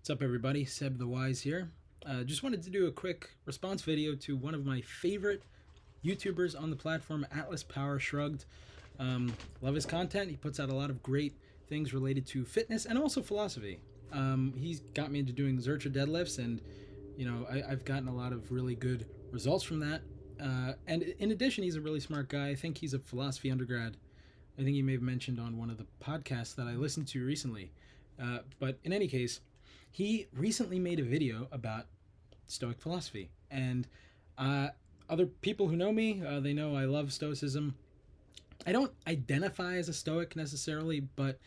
What's up, everybody? Seb the Wise here. Just wanted to do a quick response video to one of my favorite YouTubers on the platform, Atlas Power Shrugged. Love his content. He puts out a lot of great things related to fitness and also philosophy. He's got me into doing Zercher deadlifts, and I've gotten a lot of really good results from that. And in addition, he's a really smart guy. I think he's a philosophy undergrad. I think he may have mentioned on one of the podcasts that I listened to recently. But in any case, he recently made a video about Stoic philosophy, and other people who know me, they know I love Stoicism. I don't identify as a Stoic necessarily, but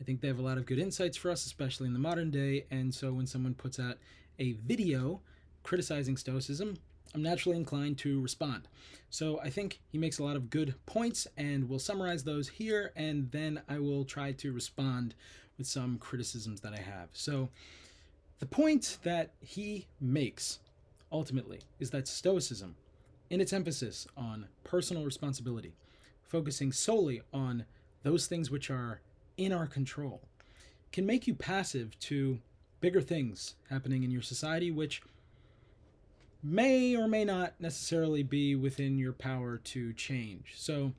I think they have a lot of good insights for us, especially in the modern day. And so when someone puts out a video criticizing Stoicism, I'm naturally inclined to respond. So I think he makes a lot of good points, and we'll summarize those here, and then I will try to respond with some criticisms that I have. So the point that he makes ultimately is that Stoicism, in its emphasis on personal responsibility, focusing solely on those things which are in our control, can make you passive to bigger things happening in your society, which may or may not necessarily be within your power to change. So,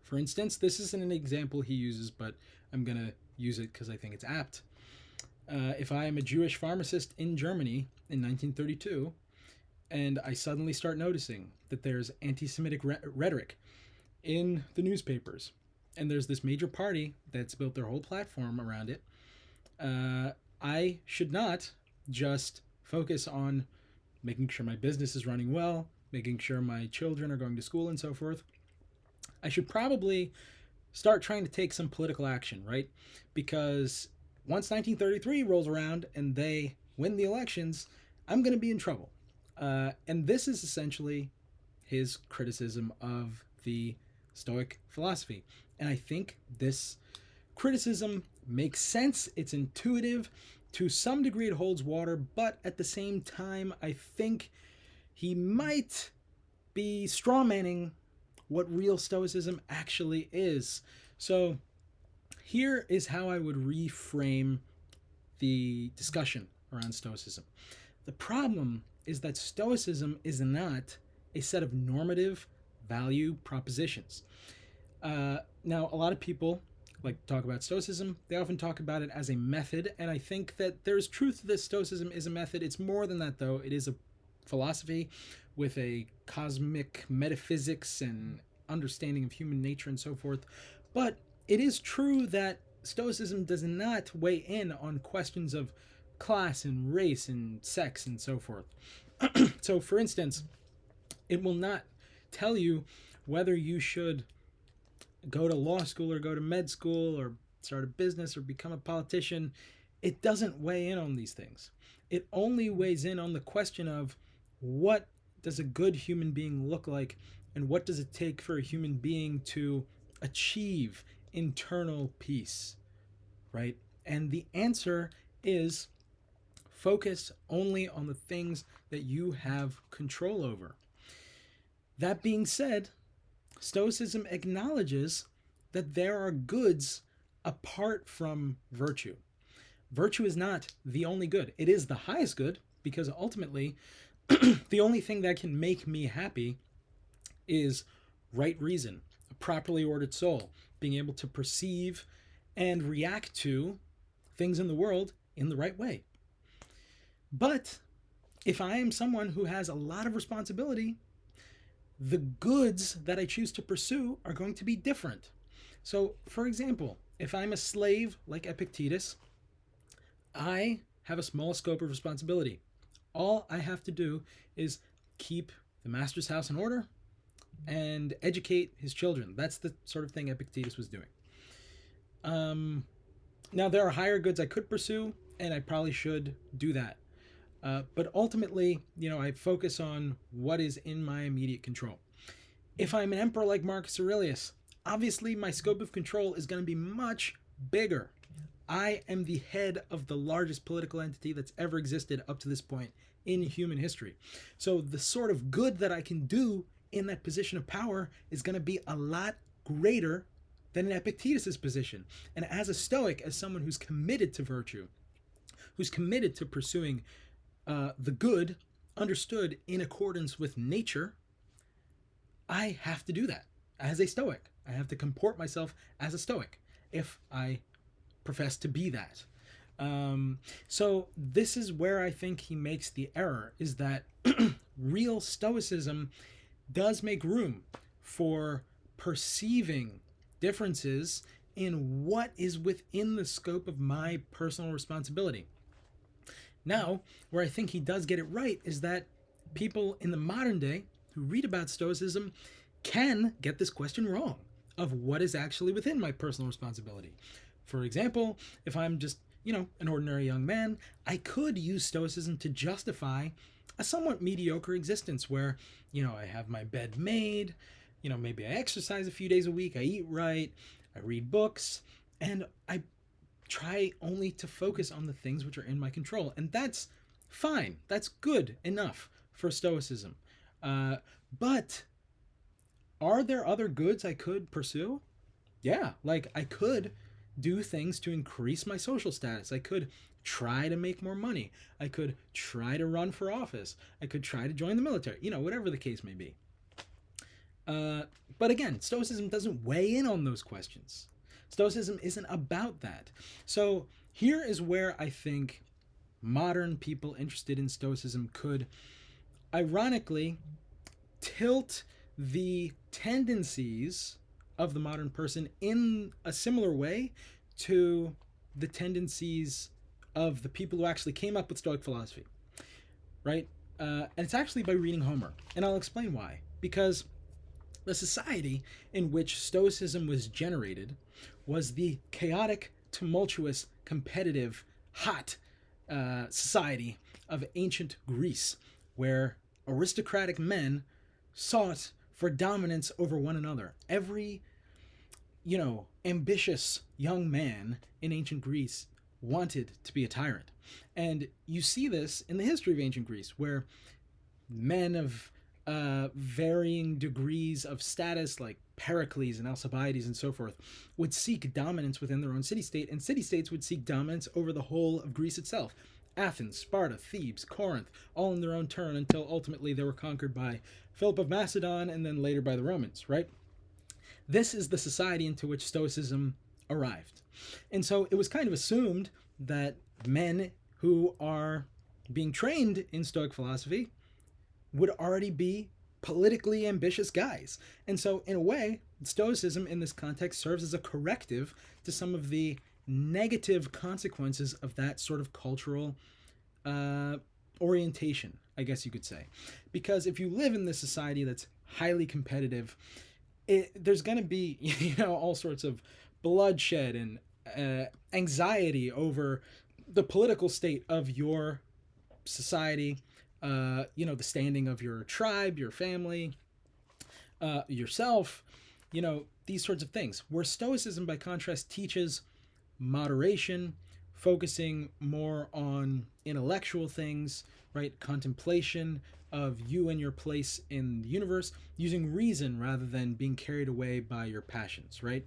for instance, this isn't an example he uses, but I'm going to use it because I think it's apt. If I am a Jewish pharmacist in Germany in 1932, and I suddenly start noticing that there's anti-Semitic rhetoric in the newspapers, and there's this major party that's built their whole platform around it, I should not just focus on making sure my business is running well, making sure my children are going to school and so forth. I should probably start trying to take some political action, right? Because once 1933 rolls around and they win the elections, I'm going to be in trouble. And this is essentially his criticism of the Stoic philosophy. And I think this criticism makes sense. It's intuitive. To some degree, it holds water, but at the same time, I think he might be strawmanning what real Stoicism actually is. So here is how I would reframe the discussion around Stoicism. The problem is that Stoicism is not a set of normative value propositions. Now, a lot of people like to talk about Stoicism. They often talk about it as a method, and I think that there's truth to this. Stoicism is a method. It's more than that, though. It is a philosophy with a cosmic metaphysics and understanding of human nature and so forth. But it is true that Stoicism does not weigh in on questions of class and race and sex and so forth. So, for instance, it will not tell you whether you should go to law school or go to med school or start a business or become a politician. It doesn't weigh in on these things. It only weighs in on the question of what does a good human being look like, and what does it take for a human being to achieve internal peace, right? And the answer is focus only on the things that you have control over. That being said, Stoicism acknowledges that there are goods apart from virtue. Virtue is not the only good. It is the highest good, because ultimately, the only thing that can make me happy is right reason, a properly ordered soul, being able to perceive and react to things in the world in the right way. But if I am someone who has a lot of responsibility, the goods that I choose to pursue are going to be different. So, for example, if I'm a slave like Epictetus, I have a small scope of responsibility. All I have to do is keep the master's house in order and educate his children. That's the sort of thing Epictetus was doing. Now, there are higher goods I could pursue, and I probably should do that. But ultimately, I focus on what is in my immediate control. If I'm an emperor like Marcus Aurelius, obviously my scope of control is going to be much bigger. I am the head of the largest political entity that's ever existed up to this point in human history. So the sort of good that I can do in that position of power is going to be a lot greater than in Epictetus's position. And as a Stoic, as someone who's committed to virtue, who's committed to pursuing the good understood in accordance with nature, I have to do that as a Stoic. I have to comport myself as a Stoic if I profess to be that. So this is where I think he makes the error, is that real Stoicism does make room for perceiving differences in what is within the scope of my personal responsibility. Now, where I think he does get it right is that people in the modern day who read about Stoicism can get this question wrong of what is actually within my personal responsibility. For example, if I'm just, an ordinary young man, I could use Stoicism to justify a somewhat mediocre existence where, I have my bed made, maybe I exercise a few days a week, I eat right, I read books, and I try only to focus on the things which are in my control. And that's fine. That's good enough for Stoicism. But are there other goods I could pursue? Yeah, like I could do things to increase my social status. I could try to make more money. I could try to run for office. I could try to join the military, whatever the case may be. But again, Stoicism doesn't weigh in on those questions. Stoicism isn't about that. So here is where I think modern people interested in Stoicism could ironically tilt the tendencies of the modern person in a similar way to the tendencies of the people who actually came up with Stoic philosophy, right? And it's actually by reading Homer. And I'll explain why. Because the society in which Stoicism was generated was the chaotic, tumultuous, competitive, hot society of ancient Greece, where aristocratic men sought for dominance over one another. Every, ambitious young man in ancient Greece wanted to be a tyrant. And you see this in the history of ancient Greece, where men of varying degrees of status, like Pericles and Alcibiades and so forth, would seek dominance within their own city-state, and city-states would seek dominance over the whole of Greece itself. Athens, Sparta, Thebes, Corinth, all in their own turn, until ultimately they were conquered by Philip of Macedon and then later by the Romans, right? This is the society into which Stoicism arrived. And so it was kind of assumed that men who are being trained in Stoic philosophy would already be politically ambitious guys. And so in a way, Stoicism in this context serves as a corrective to some of the negative consequences of that sort of cultural orientation, I guess you could say. Because if you live in this society that's highly competitive, there's going to be, all sorts of bloodshed and anxiety over the political state of your society, the standing of your tribe, your family, yourself, these sorts of things. Where Stoicism, by contrast, teaches moderation, focusing more on intellectual things, right? Contemplation of you and your place in the universe, using reason rather than being carried away by your passions, right?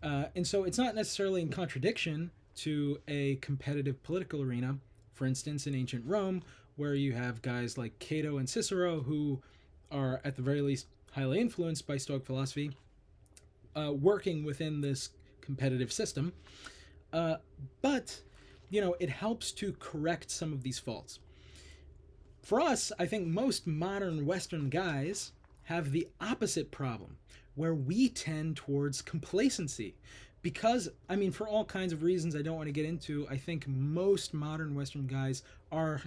And so it's not necessarily in contradiction to a competitive political arena. For instance, in ancient Rome, where you have guys like Cato and Cicero, who are at the very least highly influenced by Stoic philosophy, working within this competitive system. But, it helps to correct some of these faults. For us, I think most modern Western guys have the opposite problem, where we tend towards complacency. Because, for all kinds of reasons I don't want to get into, I think most modern Western guys are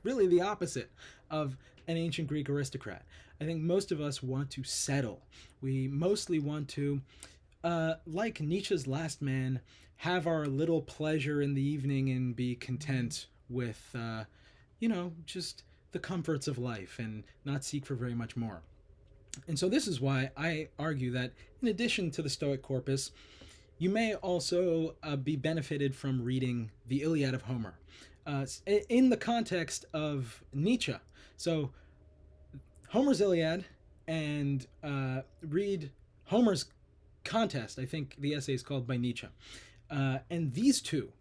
really the opposite of an ancient Greek aristocrat. I think most of us want to settle. We mostly want to, like Nietzsche's last man, have our little pleasure in the evening and be content with, just the comforts of life and not seek for very much more. And so this is why I argue that in addition to the Stoic corpus, you may also be benefited from reading the Iliad of Homer in the context of Nietzsche. So Homer's Iliad and read Homer's Contest, I think the essay is called, by Nietzsche. And these two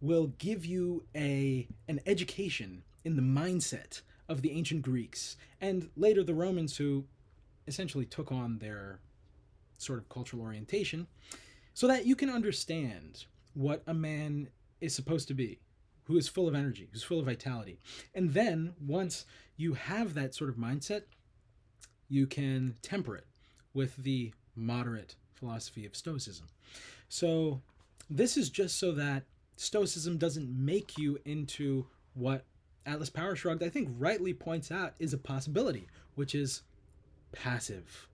will give you an education in the mindset of the ancient Greeks and later the Romans, who essentially took on their sort of cultural orientation, so that you can understand what a man is supposed to be, who is full of energy, who's full of vitality. And then once you have that sort of mindset, you can temper it with the moderate philosophy of Stoicism. So this is just so that Stoicism doesn't make you into what Atlas Power Shrugged, I think, rightly points out is a possibility, which is passive.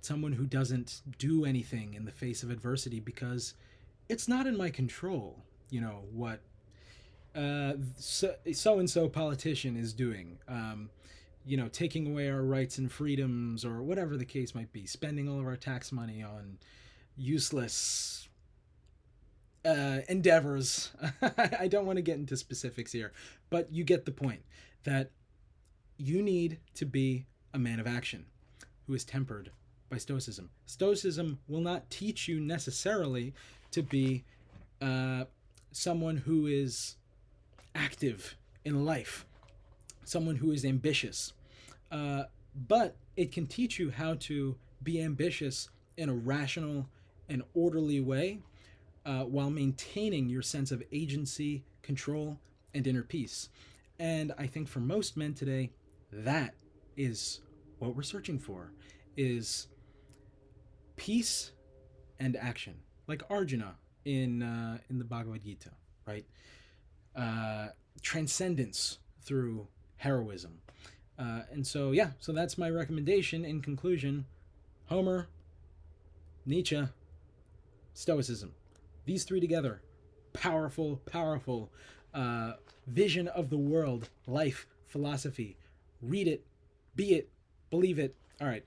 Someone who doesn't do anything in the face of adversity because it's not in my control, what so-and-so politician is doing, taking away our rights and freedoms or whatever the case might be, spending all of our tax money on useless endeavors. I don't want to get into specifics here, but you get the point that you need to be a man of action who is tempered by Stoicism. Stoicism will not teach you necessarily to be someone who is active in life, someone who is ambitious, but it can teach you how to be ambitious in a rational and orderly way, while maintaining your sense of agency, control, and inner peace. And I think for most men today, that is what we're searching for, is peace and action, like Arjuna in the Bhagavad Gita, right? Transcendence through heroism. And so that's my recommendation. In conclusion, Homer, Nietzsche, Stoicism. These three together, powerful vision of the world, life, philosophy. Read it, be it, believe it. All right.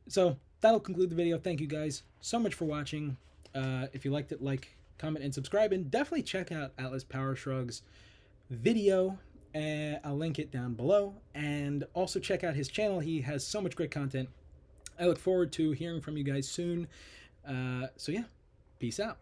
So that'll conclude the video. Thank you guys so much for watching. If you liked it, like, comment, and subscribe. And definitely check out Atlas Power Shrugged's video. I'll link it down below. And also check out his channel. He has so much great content. I look forward to hearing from you guys soon. So yeah, peace out.